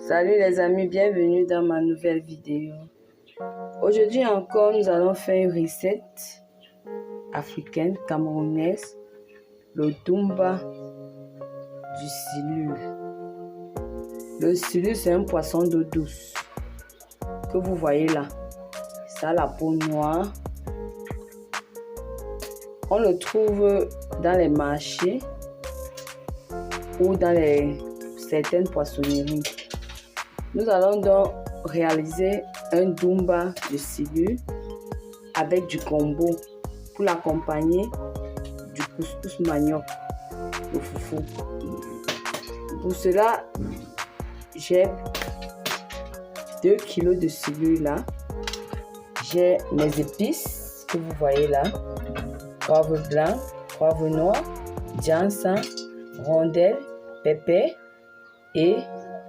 Salut les amis, bienvenue dans ma nouvelle vidéo. Aujourd'hui encore, nous allons faire une recette africaine, camerounaise, le Dumba du silure. Le silure, c'est un poisson d'eau douce que vous voyez là. Ça a la peau noire. On le trouve dans les marchés ou dans certaines poissonneries. Nous allons donc réaliser un Dumba de silure avec du gombo pour l'accompagner du couscous manioc, le foufou. Pour cela, j'ai 2 kg de silure là. J'ai mes épices que vous voyez là. Poivre blanc, poivre noir, jansan, rondelle, pépé et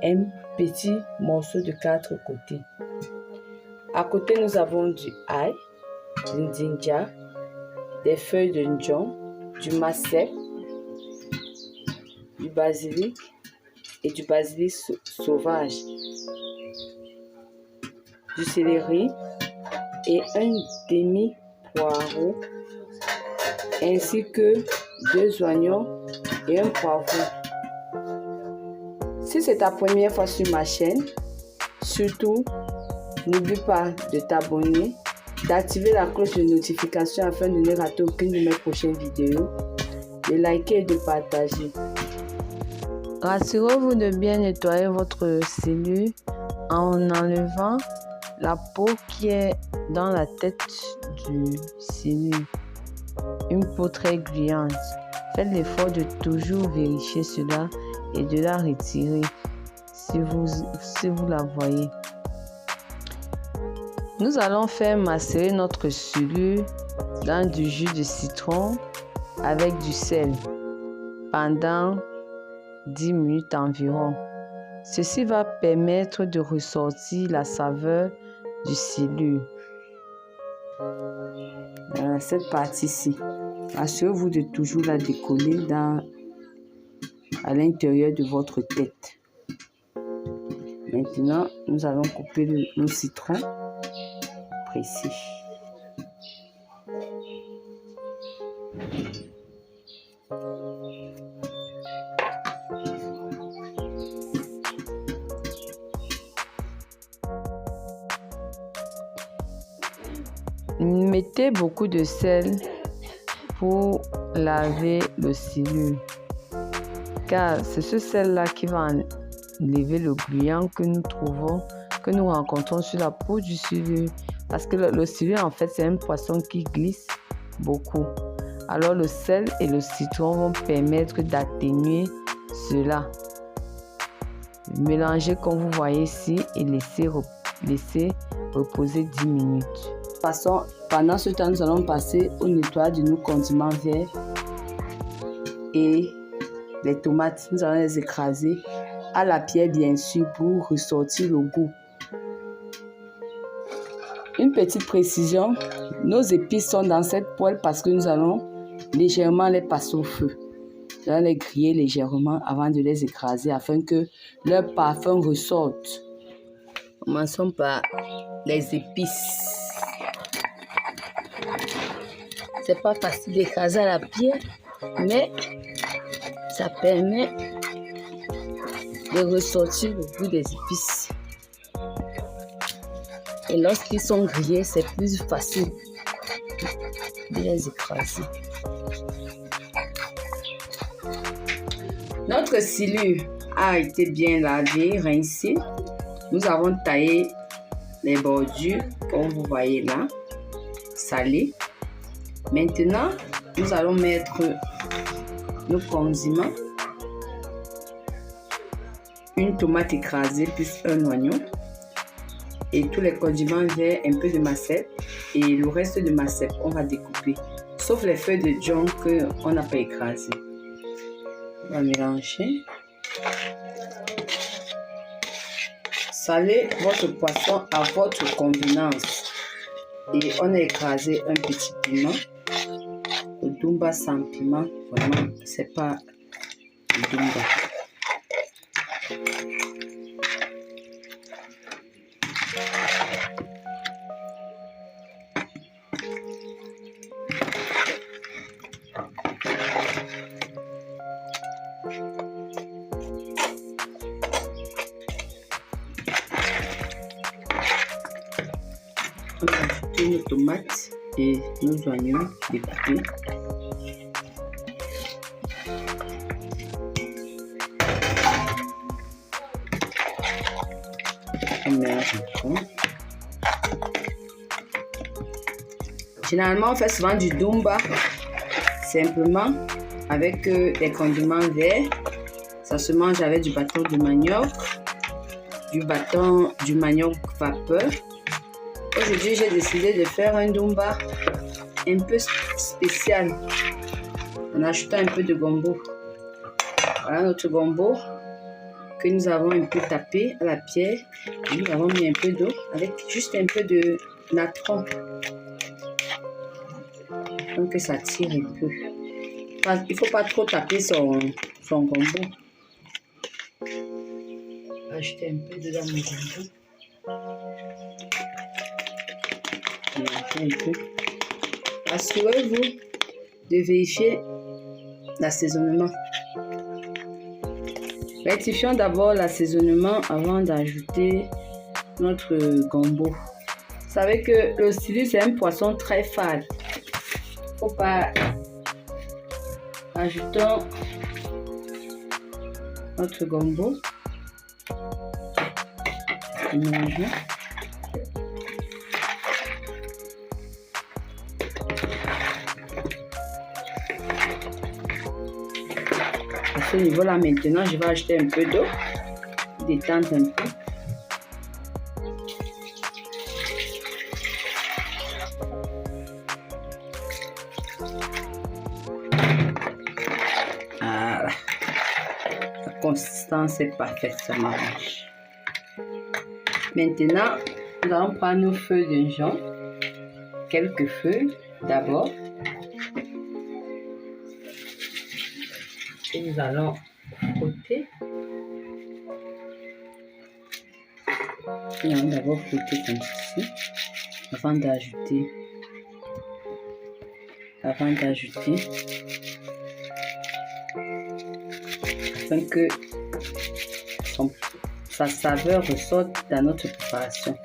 un petit morceau de 4 côtés. À côté, nous avons du ail, du ndinja, des feuilles de njon, du masek, du basilic et du basilic sauvage, du céleri et un demi-poireau, ainsi que 2 oignons et un poivron. Si c'est ta première fois sur ma chaîne, surtout, n'oublie pas de t'abonner, d'activer la cloche de notification afin de ne rater aucune de mes prochaines vidéos, de liker et de partager. Rassurez-vous de bien nettoyer votre silure en enlevant la peau qui est dans la tête du silure, une peau très gluante. Faites l'effort de toujours vérifier cela et de la retirer si vous la voyez. Nous allons faire macérer notre silure dans du jus de citron avec du sel pendant 10 minutes environ. Ceci va permettre de ressortir la saveur du silure. Cette partie-ci, assurez-vous de toujours la décoller à l'intérieur de votre tête. Maintenant, nous allons couper nos citrons précis. Mettez beaucoup de sel pour laver le silure, car c'est ce sel-là qui va enlever le gluant que nous rencontrons sur la peau du silure. Parce que le silure, en fait, c'est un poisson qui glisse beaucoup. Alors, le sel et le citron vont permettre d'atténuer cela. Mélangez comme vous voyez ici et laissez reposer 10 minutes. Pendant ce temps, nous allons passer au nettoyage de nos condiments verts et les tomates. Nous allons les écraser à la pierre, bien sûr, pour ressortir le goût. Une petite précision, nos épices sont dans cette poêle parce que nous allons légèrement les passer au feu. Nous allons les griller légèrement avant de les écraser afin que leur parfum ressorte. Commençons par les épices. C'est pas facile d'écraser à la pierre, mais ça permet de ressortir le goût des épices. Et lorsqu'ils sont grillés, c'est plus facile de les écraser. Notre silure a été bien lavé, rincé. Nous avons taillé les bordures, comme vous voyez là, salées. Maintenant, nous allons mettre nos condiments, une tomate écrasée plus un oignon et tous les condiments verts, un peu de masset et le reste de masset, on va découper, sauf les feuilles de njon qu'on n'a pas écrasées. On va mélanger. Salez votre poisson à votre convenance et on a écrasé un petit piment. Le Dumba sans piment, vraiment, c'est pas le Dumba. On va ajouter nos tomates et nos oignons découpés. On mélange le tout. Généralement, on fait souvent du dumba simplement avec des condiments verts. Ça se mange avec du bâton de manioc, du bâton du manioc vapeur. Aujourd'hui, j'ai décidé de faire un dumba un peu spécial en ajoutant un peu de gombo. Voilà notre gombo que nous avons un peu tapé à la pierre. Et nous avons mis un peu d'eau avec juste un peu de natron. Donc que ça tire un peu. Il ne faut pas trop taper son gombo. Ajouter un peu dedans mon gombo. Un peu. Assurez-vous de vérifier l'assaisonnement. Rectifions d'abord l'assaisonnement avant d'ajouter notre gombo. Vous savez que le stylus c'est un poisson très fade. Faut pas. Ajoutons notre gombo. Mélangeons. À ce niveau-là, maintenant, je vais ajouter un peu d'eau, détendre un peu. Voilà. La consistance est parfaite, ça marche. Maintenant, nous allons prendre nos feuilles de gingembre, quelques feuilles d'abord. Et nous allons frotter. Nous allons d'abord frotter comme ceci avant d'ajouter afin que sa saveur ressorte dans notre préparation.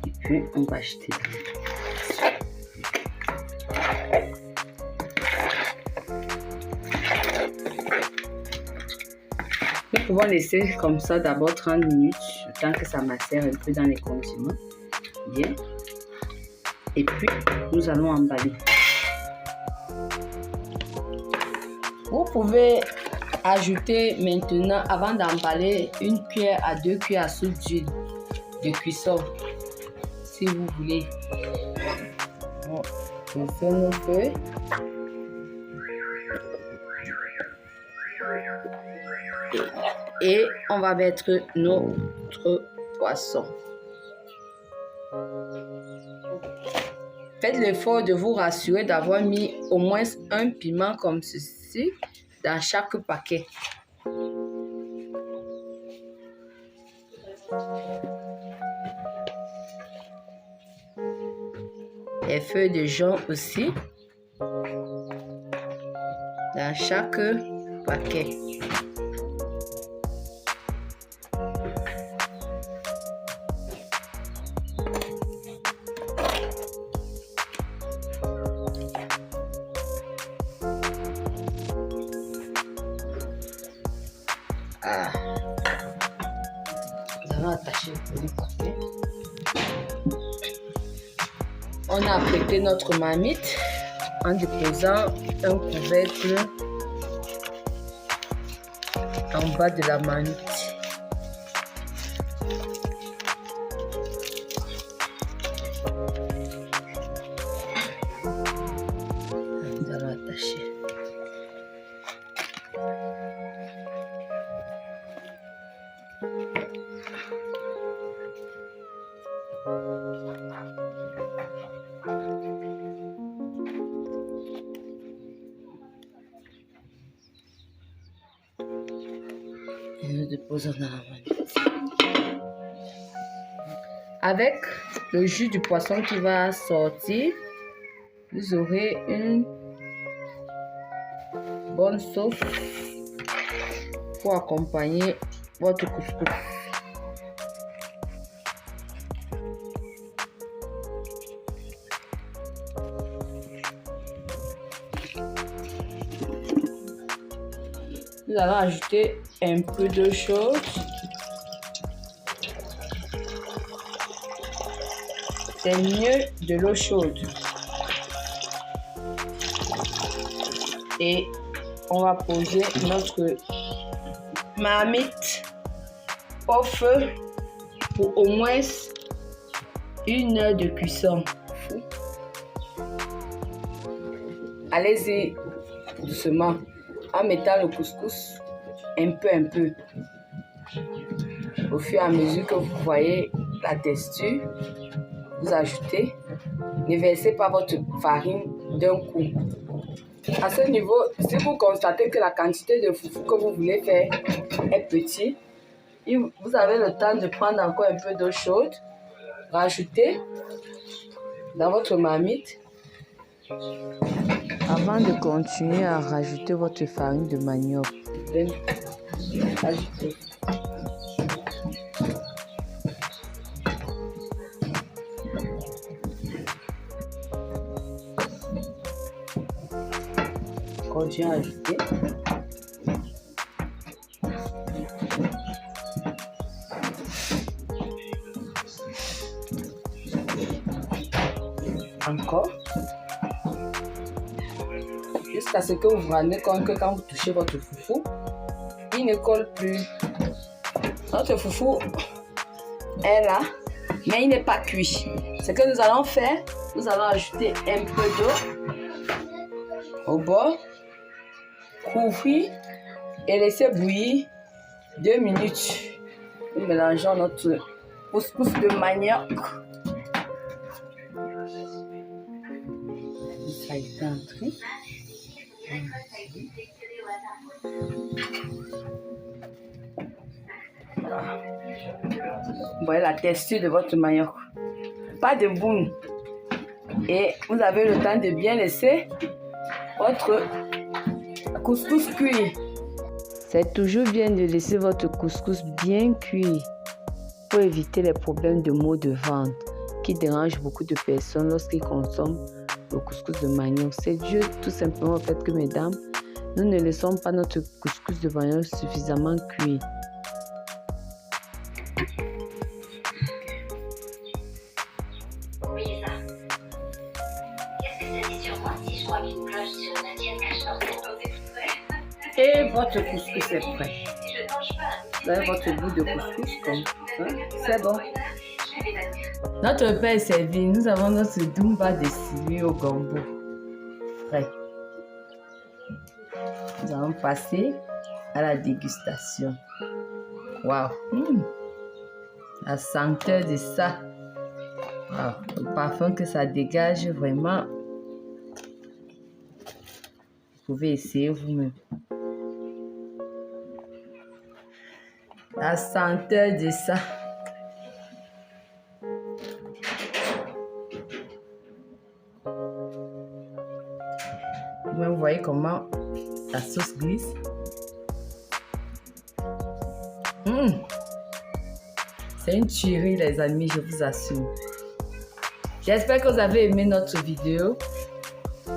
Et puis on va ajouter. Nous pouvons laisser comme ça d'abord 30 minutes, le temps que ça macère un peu dans les condiments. Bien. Et puis, nous allons emballer. Vous pouvez ajouter maintenant, avant d'emballer, 1 cuillère à 2 cuillères à soupe d'huile de cuisson, si vous voulez. On fait nos feuilles. Et on va mettre notre poisson. Faites l'effort de vous rassurer d'avoir mis au moins un piment comme ceci dans chaque paquet. Les feuilles de gingembre aussi dans chaque paquet. Ah. Nous allons attacher le paquet. On a apprêté notre marmite en déposant un couvercle en bas de la marmite. Nous allons attacher. Et nous déposons dans la marmite. Avec le jus du poisson qui va sortir, vous aurez une bonne sauce pour accompagner votre couscous. nous allons ajouter un peu d'eau chaude. C'est mieux de l'eau chaude. Et on va poser notre marmite au feu pour au moins 1 heure de cuisson. Allez-y doucement en mettant le couscous un peu. Au fur et à mesure que vous voyez la texture, vous ajoutez. Ne versez pas votre farine d'un coup. À ce niveau, si vous constatez que la quantité de foufou que vous voulez faire est petite, vous avez le temps de prendre encore un peu d'eau chaude, rajouter dans votre marmite. Avant de continuer à rajouter votre farine de manioc, ajoutez. Continuez à ajouter. Encore. Jusqu'à ce que vous vous rendez compte que quand vous touchez votre foufou, il ne colle plus. Notre foufou est là, mais il n'est pas cuit. Ce que nous allons faire, nous allons ajouter un peu d'eau au bord, couvrir et laisser bouillir 2 minutes. Nous mélangeons notre couscous de manioc. Ça est entré. Vous voyez la texture de votre manioc. Pas de boum. Et vous avez le temps de bien laisser votre couscous cuire. C'est toujours bien de laisser votre couscous bien cuire pour éviter les problèmes de maux de ventre qui dérangent beaucoup de personnes lorsqu'ils consomment le couscous de manioc. C'est dû tout simplement au fait que, mesdames, nous ne laissons pas notre couscous de manioc suffisamment cuit. Et votre couscous est prêt. Vous avez votre bout de couscous comme ça. C'est bon. Notre pain est servi. Nous avons notre dumba de cili au gombo. Prêt. Nous allons passer à la dégustation. Waouh! La senteur de ça. Wow. Le parfum que ça dégage, vraiment. Vous pouvez essayer vous-même. La senteur de ça. Vous voyez comment la sauce glisse. C'est une tuerie, les amis, je vous assure. J'espère que vous avez aimé notre vidéo.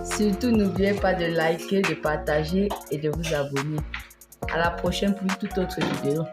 Surtout, n'oubliez pas de liker, de partager et de vous abonner. À la prochaine pour une toute autre vidéo.